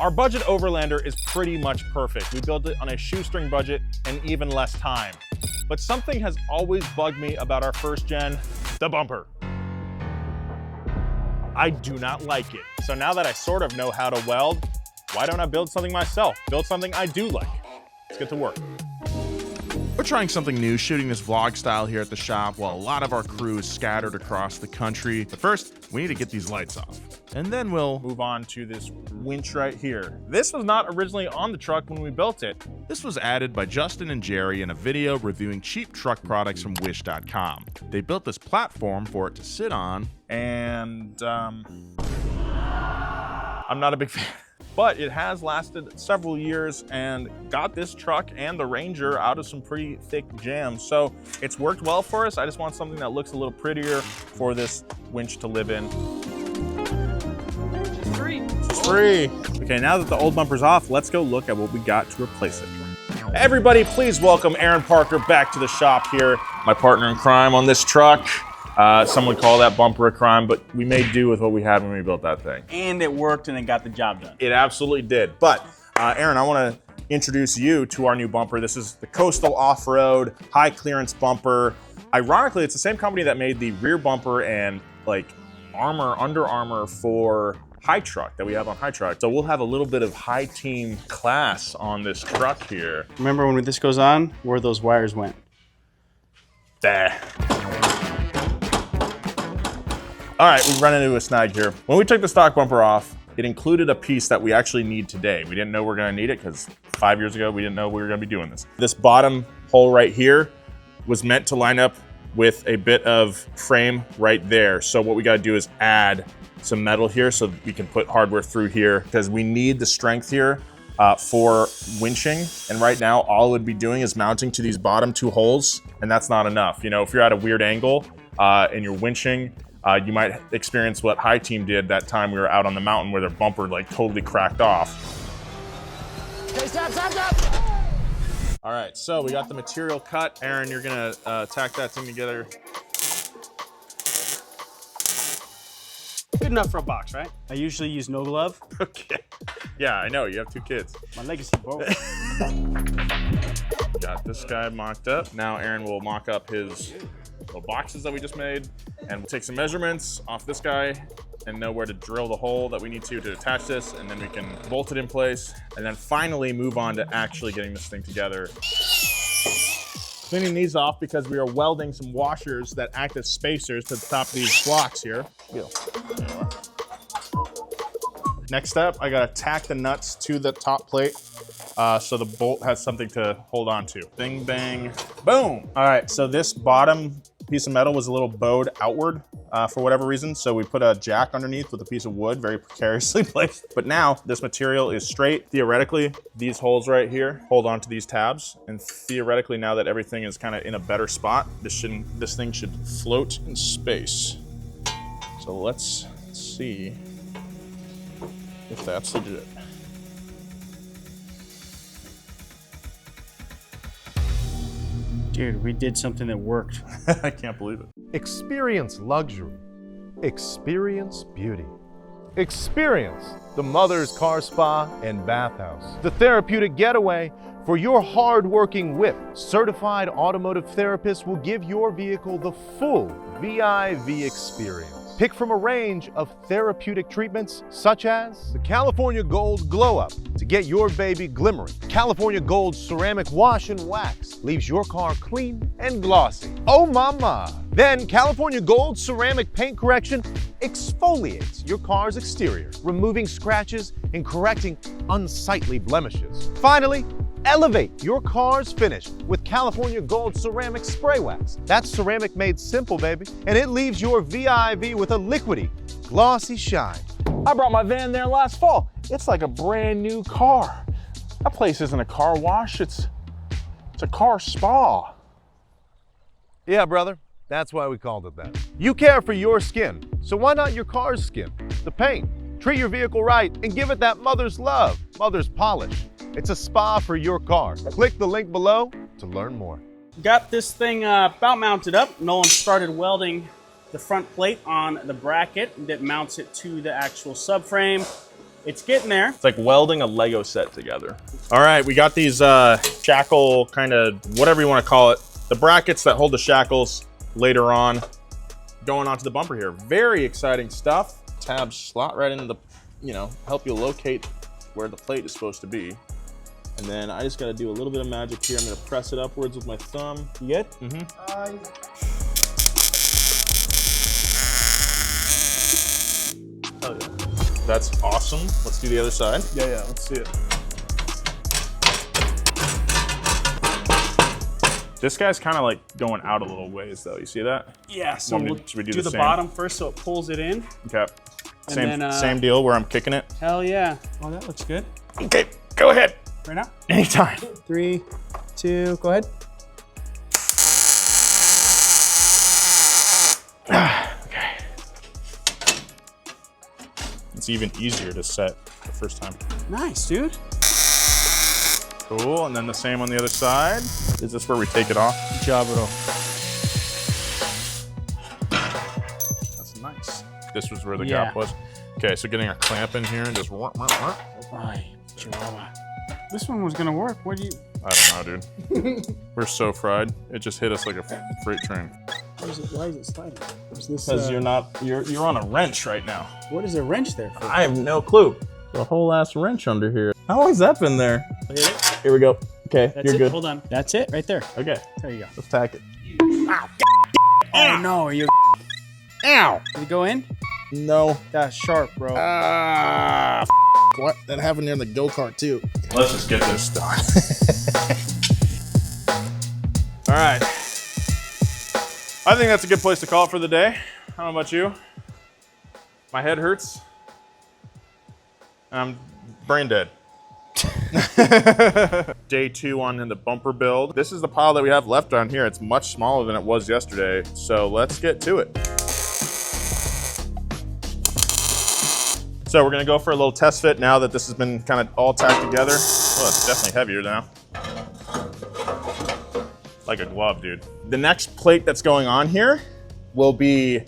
Our budget Overlander is pretty much perfect. We built it on a shoestring budget and even less time. But something has always bugged me about our first gen, the bumper. I do not like it. So now that I sort of know how to weld, why don't I build something myself? Build something I do like. Let's get to work. We're trying something new, shooting this vlog style here at the shop while a lot of our crew is scattered across the country. But first, we need to get these lights off. And then we'll move on to this winch right here. This was not originally on the truck when we built it. This was added by Justin and Jerry in a video reviewing cheap truck products from Wish.com. They built this platform for it to sit on. And I'm not a big fan. But it has lasted several years and got this truck and the Ranger out of some pretty thick jams. So it's worked well for us. I just want something that looks a little prettier for this winch to live in. It's free. It's free. Okay, now that the old bumper's off, let's go look at what we got to replace it. Everybody, please welcome Aaron Parker back to the shop here. My partner in crime on this truck. Some would call that bumper a crime, but we made do with what we had when we built that thing. And it worked and it got the job done. It absolutely did. But Aaron, I want to introduce you to our new bumper. This is the Coastal Off-Road High Clearance Bumper. Ironically, it's the same company that made the rear bumper and like Under Armour for High Truck that we have on High Truck. So we'll have a little bit of high team class on this truck here. Remember when this goes on, where those wires went? There. All right, we've run into a snag here. When we took the stock bumper off, it included a piece that we actually need today. We didn't know we were gonna need it because 5 years ago, we didn't know we were gonna be doing this. This bottom hole right here was meant to line up with a bit of frame right there. So what we gotta do is add some metal here so that we can put hardware through here because we need the strength here for winching. And right now, all it would be doing is mounting to these bottom two holes, and that's not enough. You know, if you're at a weird angle and you're winching, you might experience what High Team did that time we were out on the mountain where their bumper like totally cracked off. Okay, stop. All right, so we got the material cut. Aaron, you're gonna tack that thing together. Good enough for a box, right? I usually use no glove. Okay. Yeah, I know, you have 2 kids. My legacy, bro. Got this guy mocked up. Now Aaron will mock up his little boxes that we just made, and we'll take some measurements off this guy and know where to drill the hole that we need to attach this, and then we can bolt it in place, and then finally move on to actually getting this thing together. Cleaning these off because we are welding some washers that act as spacers to the top of these blocks here. Next step, I gotta tack the nuts to the top plate so the bolt has something to hold on to. Bing, bang, boom. All right, so this bottom piece of metal was a little bowed outward for whatever reason, so we put a jack underneath with a piece of wood, very precariously placed. But now this material is straight. Theoretically, these holes right here hold on to these tabs, and theoretically, now that everything is kind of in a better spot, this thing should float in space. So let's see if that's legit. Dude, we did something that worked. I can't believe it. Experience luxury. Experience beauty. Experience the Mother's Car Spa and Bathhouse. The therapeutic getaway for your hard-working whip. Certified automotive therapists will give your vehicle the full VIV experience. Pick from a range of therapeutic treatments such as the California Gold Glow Up to get your baby glimmering. California Gold Ceramic Wash and Wax leaves your car clean and glossy. Oh mama! Then California Gold Ceramic Paint Correction exfoliates your car's exterior, removing scratches and correcting unsightly blemishes. Finally, elevate your car's finish with California Gold Ceramic Spray Wax. That's ceramic made simple, baby, and it leaves your VIV with a liquidy, glossy shine. I brought my van there last fall. It's like a brand new car. That place isn't a car wash, it's a car spa. Yeah, brother, that's why we called it that. You care for your skin, so why not your car's skin? The paint. Treat your vehicle right and give it that mother's love, mother's polish. It's a spa for your car. Click the link below to learn more. Got this thing about mounted up. Nolan started welding the front plate on the bracket that mounts it to the actual subframe. It's getting there. It's like welding a Lego set together. All right, we got these shackle kind of, whatever you want to call it, the brackets that hold the shackles later on, going onto the bumper here. Very exciting stuff. Tabs slot right into the, you know, help you locate where the plate is supposed to be. And then I just got to do a little bit of magic here. I'm going to press it upwards with my thumb. You good? Mm-hmm. Oh yeah. That's awesome. Let's do the other side. Yeah, let's see it. This guy's kind of like going out a little ways though. You see that? Yeah, so Should we do the the same? bottom first so it pulls it in. Okay. And then, Same deal where I'm kicking it. Hell yeah. Oh, that looks good. Okay, go ahead. Right now? Anytime. 3, 2, go ahead. Okay. It's even easier to set the first time. Nice, dude. Cool, and then the same on the other side. Is this where we take it off? Good job, bro. That's nice. This was where the Yeah. gap was. Okay, so getting a clamp in here and just wah, wah, wah. Right, Chihuahua. This one was gonna work. What do you? I don't know, dude. We're so fried. It just hit us like a freight train. Why is it sliding? Is this? Because you're on a wrench right now. What is a wrench there for? I have no clue. The whole ass wrench under here. How long has that been there? Hit it. Here we go. Okay, That's you're it. good. Hold on. That's it, right there. Okay, There you go. let's tack it. Oh no, are you? Ow! Did it go in? No. That's sharp, bro. What? That happened in the go-kart too. Let's just get this done. All right. I think that's a good place to call it for the day. I don't know about you. My head hurts. I'm brain dead. Day 2 on the bumper build. This is the pile that we have left on here. It's much smaller than it was yesterday. So let's get to it. So we're gonna go for a little test fit now that this has been kind of all tacked together. Oh, it's definitely heavier now. Like a glove, dude. The next plate that's going on here will be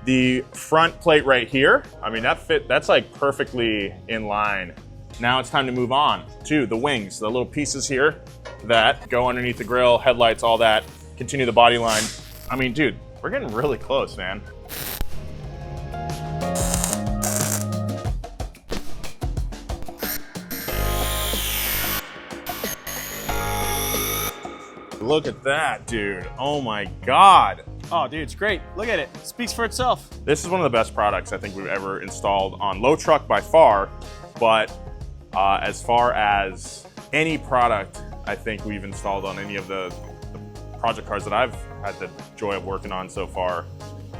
the front plate right here. I mean, that's like perfectly in line. Now it's time to move on to the wings, the little pieces here that go underneath the grill, headlights, all that, continue the body line. I mean, dude, we're getting really close, man. Look at that, dude. Oh my God. Oh, dude, it's great. Look at it. It speaks for itself. This is one of the best products I think we've ever installed on low truck by far, but as far as any product I think we've installed on any of the project cars that I've had the joy of working on so far,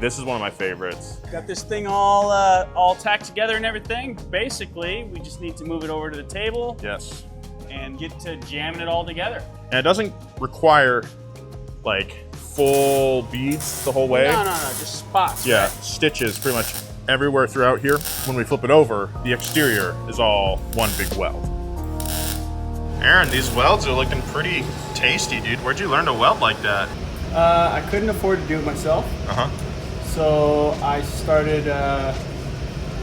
this is one of my favorites. Got this thing all tacked together and everything. Basically, we just need to move it over to the table Yes. and get to jamming it all together. And it doesn't require like full beads the whole way. No, just spots. Yeah, Right? stitches pretty much everywhere throughout here. When we flip it over, the exterior is all one big weld. Aaron, these welds are looking pretty tasty, dude. Where'd you learn to weld like that? I couldn't afford to do it myself, Uh-huh. so I started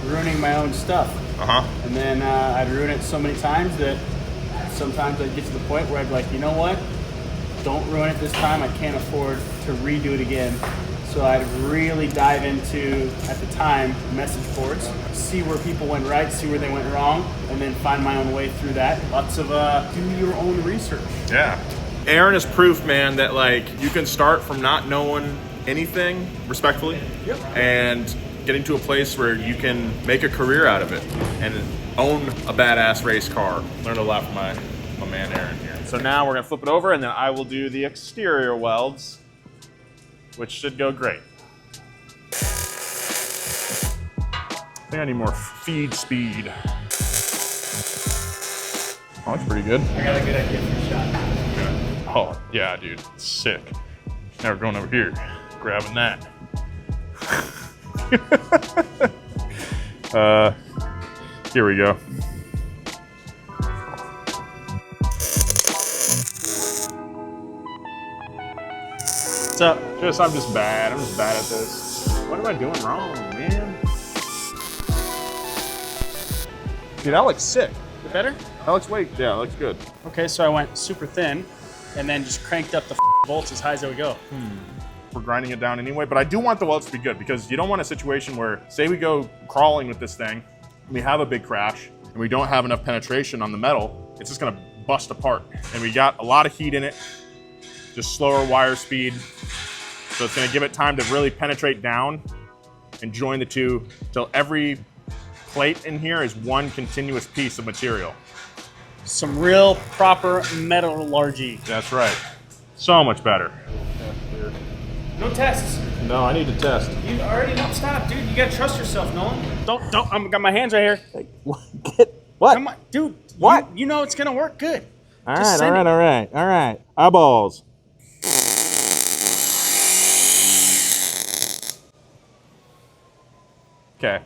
ruining my own stuff. Uh-huh. And then I'd ruin it so many times that sometimes I'd get to the point where I'd be like, you know what? Don't ruin it this time. I can't afford to redo it again. So I'd really dive into, at the time, message boards, see where people went right, see where they went wrong, and then find my own way through that. Lots of do your own research. Yeah. Aaron is proof, man, that like you can start from not knowing anything, respectfully, Yep. and getting to a place where you can make a career out of it and own a badass race car. Learned a lot from my man Aaron here. So now we're gonna flip it over and then I will do the exterior welds, which should go great. I think I need more feed speed. Oh, that's pretty good. I got a good idea for a shot. Oh, yeah, dude. Sick. Now we're going over here, grabbing that. Here we go. What's up? I'm just bad. I'm just bad at this. What am I doing wrong, man? Dude, that looks sick. Is it better? That looks yeah, that looks good. Okay, so I went super thin and then just cranked up the bolts as high as I would go. We're grinding it down anyway, but I do want the welds to be good because you don't want a situation where, say we go crawling with this thing, and we have a big crash, and we don't have enough penetration on the metal, it's just gonna bust apart. And we got a lot of heat in it, just slower wire speed. So it's gonna give it time to really penetrate down and join the two till every plate in here is one continuous piece of material. Some real proper metallurgy. That's right. So much better. No tests. No, I need to test. You already know. Stop, dude. You gotta trust yourself, Nolan. Don't. I've got my hands right here. What? Come on, dude. What? You know it's gonna work good. All Just right, send all right, it. all right, all right. Eyeballs. Okay.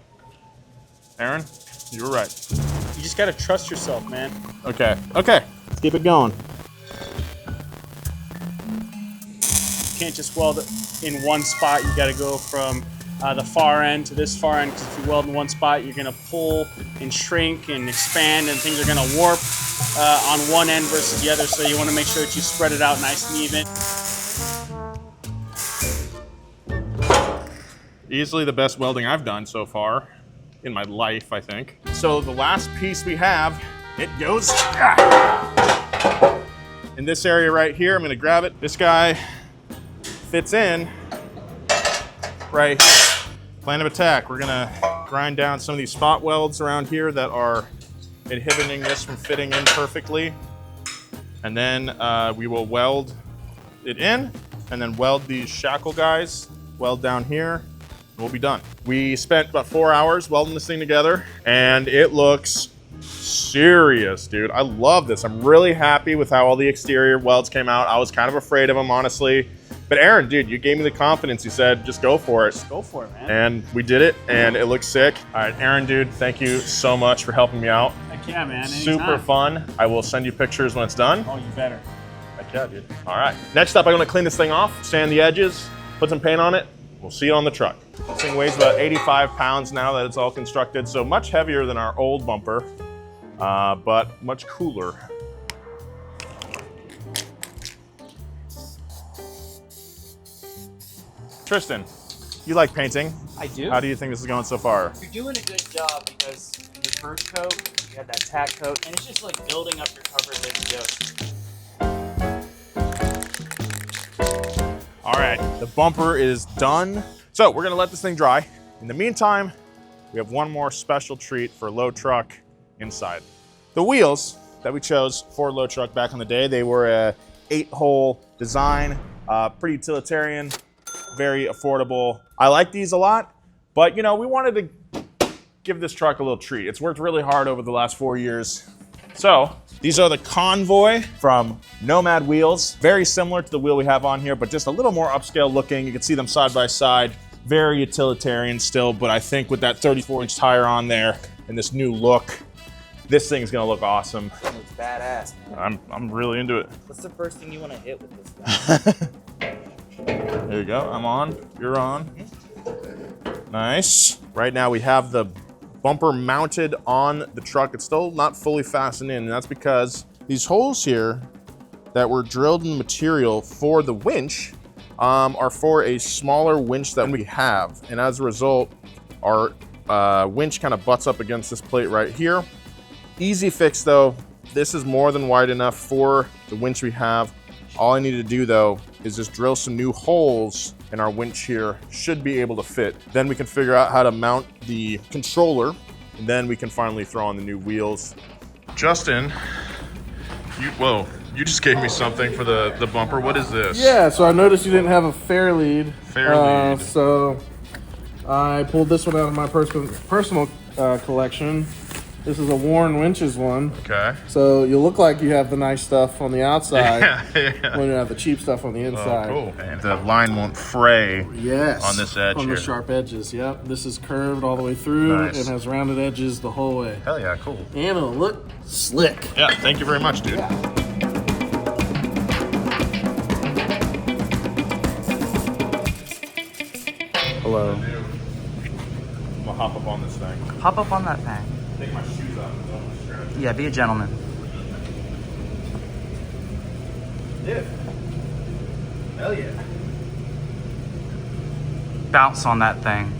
Aaron, you were right. You just gotta trust yourself, man. Okay, okay. Let's keep it going. You can't just weld it in one spot. You gotta go from the far end to this far end, because if you weld in one spot, you're gonna pull and shrink and expand, and things are gonna warp on one end versus the other. So you wanna make sure that you spread it out nice and even. Easily the best welding I've done so far in my life, I think. So the last piece we have, it goes in this area right here. I'm gonna grab it. This guy fits in right here. Plan of attack, we're gonna grind down some of these spot welds around here that are inhibiting this from fitting in perfectly. And then we will weld it in, and then weld these shackle guys, weld down here, we'll be done. We spent about 4 hours welding this thing together, and it looks serious, dude. I love this. I'm really happy with how all the exterior welds came out. I was kind of afraid of them, honestly. But Aaron, dude, you gave me the confidence. You said, just go for it. Just go for it, man. And we did it, and it looks sick. All right, Aaron, dude, thank you so much for helping me out. Heck yeah, man. Super Anytime. fun. I will send you pictures when it's done. Oh, you better. Heck yeah, dude. All right. Next up, I'm gonna clean this thing off, sand the edges, put some paint on it. We'll see it on the truck. This thing weighs about 85 pounds now that it's all constructed, so much heavier than our old bumper, but much cooler. Tristan, you like painting. I do. How do you think this is going so far? You're doing a good job because your first coat, you have that tack coat, and it's just like building up your coverage as you go. All right, the bumper is done. So we're gonna let this thing dry. In the meantime, we have one more special treat for low truck inside. The wheels that we chose for low truck back in the day, they were a 8-hole design, pretty utilitarian, very affordable. I like these a lot, but you know, we wanted to give this truck a little treat. It's worked really hard over the last 4 years. So these are the Convoy from Nomad Wheels. Very similar to the wheel we have on here, but just a little more upscale looking. You can see them side by side. Very utilitarian still, but I think with that 34-inch tire on there and this new look, this thing's gonna look awesome. It looks badass, man. I'm really into it. What's the first thing you want to hit with this guy? There you go, I'm on, you're on. Nice. Right now we have the bumper mounted on the truck. It's still not fully fastened in, and that's because these holes here that were drilled in the material for the winch are for a smaller winch that we have. And as a result, our winch kind of butts up against this plate right here. Easy fix though. This is more than wide enough for the winch we have. All I need to do though is just drill some new holes in our winch here. Should be able to fit. Then we can figure out how to mount the controller, and then we can finally throw on the new wheels. Justin, whoa, you just gave me something for the bumper. What is this? Yeah, so I noticed you didn't have a fair lead. Fair lead. So I pulled this one out of my personal collection. This is a Warren Winches one. Okay. So you look like you have the nice stuff on the outside Yeah. when you have the cheap stuff on the inside. Oh, cool. And the line won't fray. Yes. On this edge on here. the sharp edges, yep. This is curved all the way through Nice. and has rounded edges the whole way. Hell yeah, cool. And it'll look slick. Yeah, thank you very much, dude. Hello. I'm gonna hop up on this thing. Hop up on that thing. Take my shoes off. Yeah, be a gentleman. Yeah. Hell yeah. Bounce on that thing.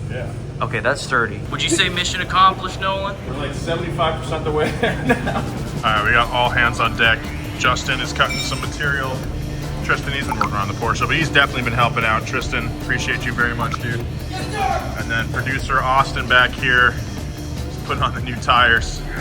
Yeah. Okay, that's sturdy. Would you say mission accomplished, Nolan? We're like 75% the way there now. All right, we got all hands on deck. Justin is cutting some material. Tristan, he's been working on the Porsche, but he's definitely been helping out. Tristan, appreciate you very much, dude. And then producer Austin back here, putting on the new tires. What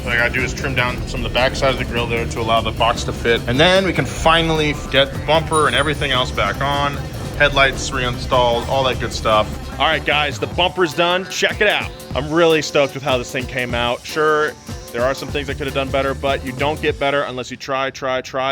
I gotta do is trim down some of the backside of the grill there to allow the box to fit. And then we can finally get the bumper and everything else back on. Headlights reinstalled, all that good stuff. All right, guys, the bumper's done. Check it out. I'm really stoked with how this thing came out. Sure, there are some things I could have done better, but you don't get better unless you try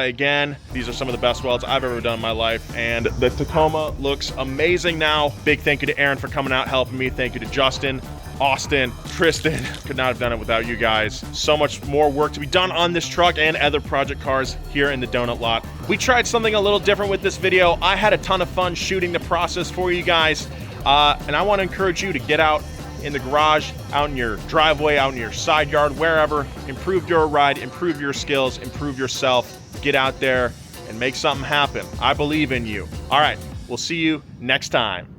again. These are some of the best welds I've ever done in my life, and the Tacoma looks amazing now. Big thank you to Aaron for coming out, helping me. Thank you to Justin, Austin, Tristan. Could not have done it without you guys. So much more work to be done on this truck and other project cars here in the donut lot. We tried something a little different with this video. I had a ton of fun shooting the process for you guys, and I want to encourage you to get out in the garage, out in your driveway, out in your side yard, wherever. Improve your ride, improve your skills, improve yourself. Get out there and make something happen. I believe in you. All right, we'll see you next time.